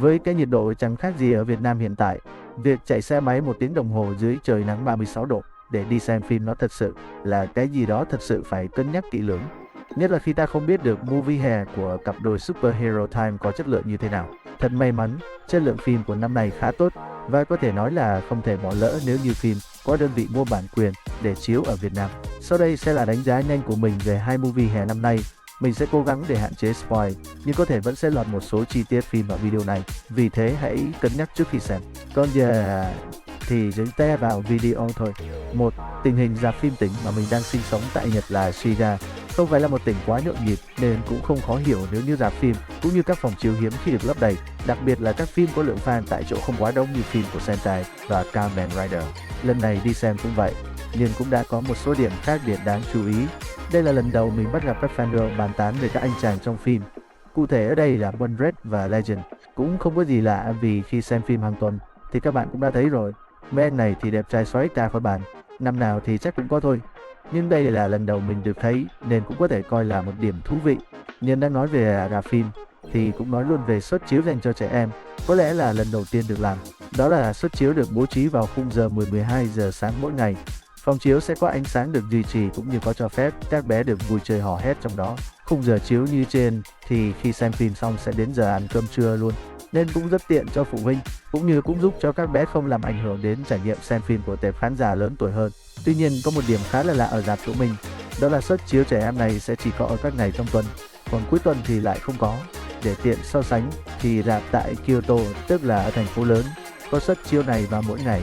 Với cái nhiệt độ chẳng khác gì ở Việt Nam hiện tại, việc chạy xe máy 1 tiếng đồng hồ dưới trời nắng 36 độ để đi xem phim nó thật sự là cái gì đó thật sự phải cân nhắc kỹ lưỡng. Nhất là khi ta không biết được movie hè của cặp đôi Superhero Time có chất lượng như thế nào. Thật may mắn, chất lượng phim của năm này khá tốt và có thể nói là không thể bỏ lỡ nếu như phim có đơn vị mua bản quyền để chiếu ở Việt Nam. Sau đây sẽ là đánh giá nhanh của mình về hai movie hè năm nay. Mình sẽ cố gắng để hạn chế spoil, nhưng có thể vẫn sẽ lọt một số chi tiết phim ở video này. Vì thế hãy cân nhắc trước khi xem. Còn giờ thì chúng ta vào video thôi. Một, tình hình rạp phim tỉnh mà mình đang sinh sống tại Nhật là Shiga. Không phải là một tỉnh quá nhộn nhịp nên cũng không khó hiểu nếu như rạp phim cũng như các phòng chiếu hiếm khi được lấp đầy. Đặc biệt là các phim có lượng fan tại chỗ không quá đông như phim của Sentai và Kamen Rider. Lần này đi xem cũng vậy, nhưng cũng đã có một số điểm khác biệt đáng chú ý. Đây là lần đầu mình bắt gặp các fan girl bàn tán về các anh chàng trong phim. Cụ thể ở đây là One Red và Legend. Cũng không có gì lạ vì khi xem phim hàng tuần thì các bạn cũng đã thấy rồi. Mấy anh này thì đẹp trai xoáy ca khỏi bàn, năm nào thì chắc cũng có thôi. Nhưng đây là lần đầu mình được thấy nên cũng có thể coi là một điểm thú vị. Nhân đang nói về rạp phim thì cũng nói luôn về suất chiếu dành cho trẻ em. Có lẽ là lần đầu tiên được làm. Đó là suất chiếu được bố trí vào khung giờ 10-12 giờ sáng mỗi ngày. Phòng chiếu sẽ có ánh sáng được duy trì cũng như có cho phép các bé được vui chơi hò hét trong đó. Khung giờ chiếu như trên thì khi xem phim xong sẽ đến giờ ăn cơm trưa luôn. Nên cũng rất tiện cho phụ huynh, cũng như cũng giúp cho các bé không làm ảnh hưởng đến trải nghiệm xem phim của tệp khán giả lớn tuổi hơn. Tuy nhiên có một điểm khá là lạ ở rạp chỗ mình, đó là suất chiếu trẻ em này sẽ chỉ có ở các ngày trong tuần, còn cuối tuần thì lại không có. Để tiện so sánh thì rạp tại Kyoto, tức là ở thành phố lớn, có suất chiếu này vào mỗi ngày.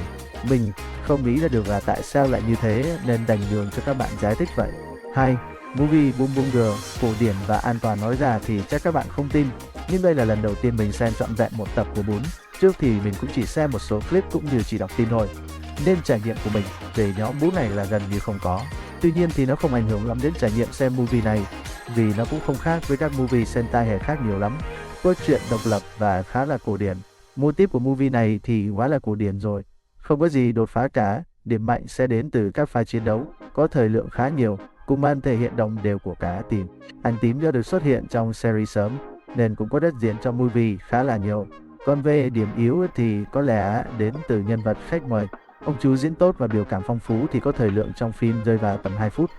Mình không nghĩ ra được là tại sao lại như thế nên đành nhường cho các bạn giải thích vậy. 2. Movie Boom Boom Girl, cổ điển và an toàn nói ra thì chắc các bạn không tin, nhưng đây là lần đầu tiên mình xem trọn vẹn một tập của Boom. Trước thì mình cũng chỉ xem một số clip cũng như chỉ đọc tin thôi, nên trải nghiệm của mình về nhóm Boom này là gần như không có. Tuy nhiên thì nó không ảnh hưởng lắm đến trải nghiệm xem movie này, vì nó cũng không khác với các movie Sentai hè khác nhiều lắm. Câu chuyện độc lập và khá là cổ điển. Mô típ của movie này thì quá là cổ điển rồi, không có gì đột phá cả. Điểm mạnh sẽ đến từ các pha chiến đấu có thời lượng khá nhiều, cùng màn thể hiện đồng đều của cả team. Anh tím do được xuất hiện trong series sớm nên cũng có đất diễn trong movie khá là nhiều. Còn về điểm yếu thì có lẽ đến từ nhân vật khách mời. Ông chú diễn tốt và biểu cảm phong phú thì có thời lượng trong phim rơi vào tầm 2 phút.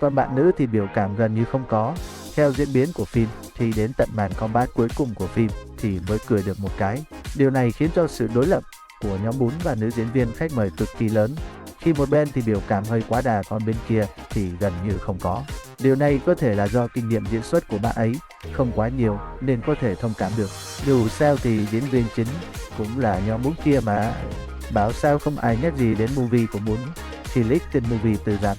Còn bạn nữ thì biểu cảm gần như không có. Theo diễn biến của phim thì đến tận màn combat cuối cùng của phim thì mới cười được một cái. Điều này khiến cho sự đối lập của nhóm Bún và nữ diễn viên khách mời cực kỳ lớn. Khi một bên thì biểu cảm hơi quá đà, còn bên kia thì gần như không có. Điều này có thể là do kinh nghiệm diễn xuất của bạn ấy không quá nhiều nên có thể thông cảm được. Dù sao thì diễn viên chính cũng là nhóm Bún kia mà. Bảo sao không ai nhắc gì đến movie của Bún khi leak tin movie từ rạp.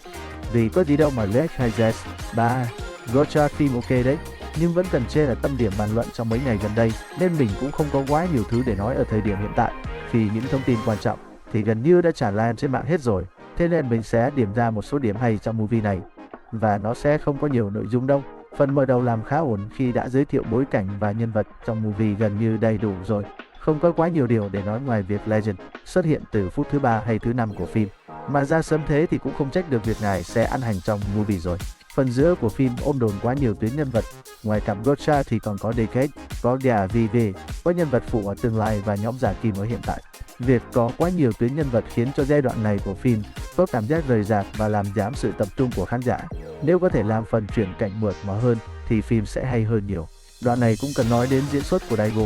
Vì có gì đâu mà leak hay Jazz. 3. Gotcha phim ok đấy, nhưng vẫn cần chê là tâm điểm bàn luận trong mấy ngày gần đây nên mình cũng không có quá nhiều thứ để nói ở thời điểm hiện tại, vì những thông tin quan trọng thì gần như đã tràn lan trên mạng hết rồi. Thế nên mình sẽ điểm ra một số điểm hay trong movie này, và nó sẽ không có nhiều nội dung đâu. Phần mở đầu làm khá ổn khi đã giới thiệu bối cảnh và nhân vật trong movie gần như đầy đủ rồi. Không có quá nhiều điều để nói ngoài việc Legend xuất hiện từ phút thứ 3 hay thứ 5 của phim. Mà ra sớm thế thì cũng không trách được việc ngài sẽ ăn hành trong movie rồi. Phần giữa của phim ôm đồn quá nhiều tuyến nhân vật. Ngoài cặp Gotcha thì còn có Decade, có Dia VV, có nhân vật phụ ở tương lai và nhóm giả kim ở hiện tại. Việc có quá nhiều tuyến nhân vật khiến cho giai đoạn này của phim có cảm giác rời rạc và làm giảm sự tập trung của khán giả. Nếu có thể làm phần chuyển cảnh mượt mà hơn thì phim sẽ hay hơn nhiều. Đoạn này cũng cần nói đến diễn xuất của Daigo.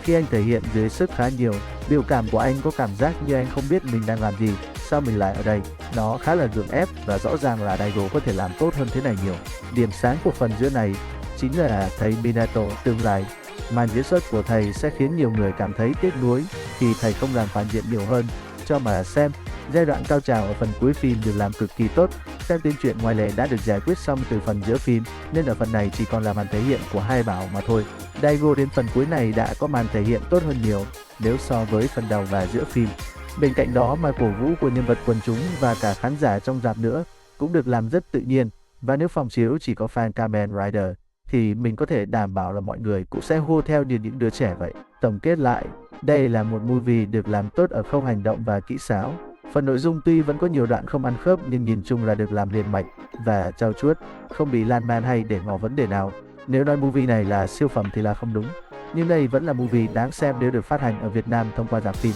Khi anh thể hiện dưới sức khá nhiều, biểu cảm của anh có cảm giác như anh không biết mình đang làm gì, sao mình lại ở đây. Nó khá là gượng ép và rõ ràng là Daigo có thể làm tốt hơn thế này nhiều. Điểm sáng của phần giữa này chính là thầy Minato tương lai. Màn diễn xuất của thầy sẽ khiến nhiều người cảm thấy tiếc nuối khi thầy không làm phản diện nhiều hơn cho mà xem. Giai đoạn cao trào ở phần cuối phim được làm cực kỳ tốt. Các tuyến truyện ngoài lề đã được giải quyết xong từ phần giữa phim, nên ở phần này chỉ còn là màn thể hiện của hai bảo mà thôi. Daigo đến phần cuối này đã có màn thể hiện tốt hơn nhiều nếu so với phần đầu và giữa phim. Bên cạnh đó, màn cổ vũ của nhân vật quần chúng và cả khán giả trong rạp nữa cũng được làm rất tự nhiên. Và nếu phòng chiếu chỉ có fan Kamen Rider thì mình có thể đảm bảo là mọi người cũng sẽ hô theo như những đứa trẻ vậy. Tổng kết lại, đây là một movie được làm tốt ở khâu hành động và kỹ xảo. Phần nội dung tuy vẫn có nhiều đoạn không ăn khớp nhưng nhìn chung là được làm liền mạch và trau chuốt, không bị lan man hay để ngỏ vấn đề nào. Nếu nói movie này là siêu phẩm thì là không đúng. nhưng đây vẫn là movie đáng xem nếu được phát hành ở Việt Nam thông qua rạp phim.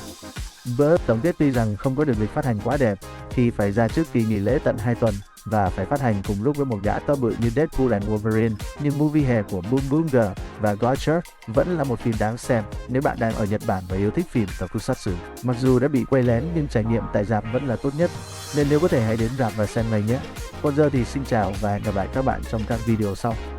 Tổng kết tuy rằng không có được lịch phát hành quá đẹp khi phải ra trước kỳ nghỉ lễ tận 2 tuần và phải phát hành cùng lúc với một gã to bự như Deadpool and Wolverine, nhưng movie hè của Boom Boom Girl và Godchurch vẫn là một phim đáng xem nếu bạn đang ở Nhật Bản và yêu thích phim Tokusatsu. Mặc dù đã bị quay lén nhưng trải nghiệm tại rạp vẫn là tốt nhất, nên nếu có thể hãy đến rạp và xem ngay nhé. Còn giờ thì xin chào và hẹn gặp lại các bạn trong các video sau.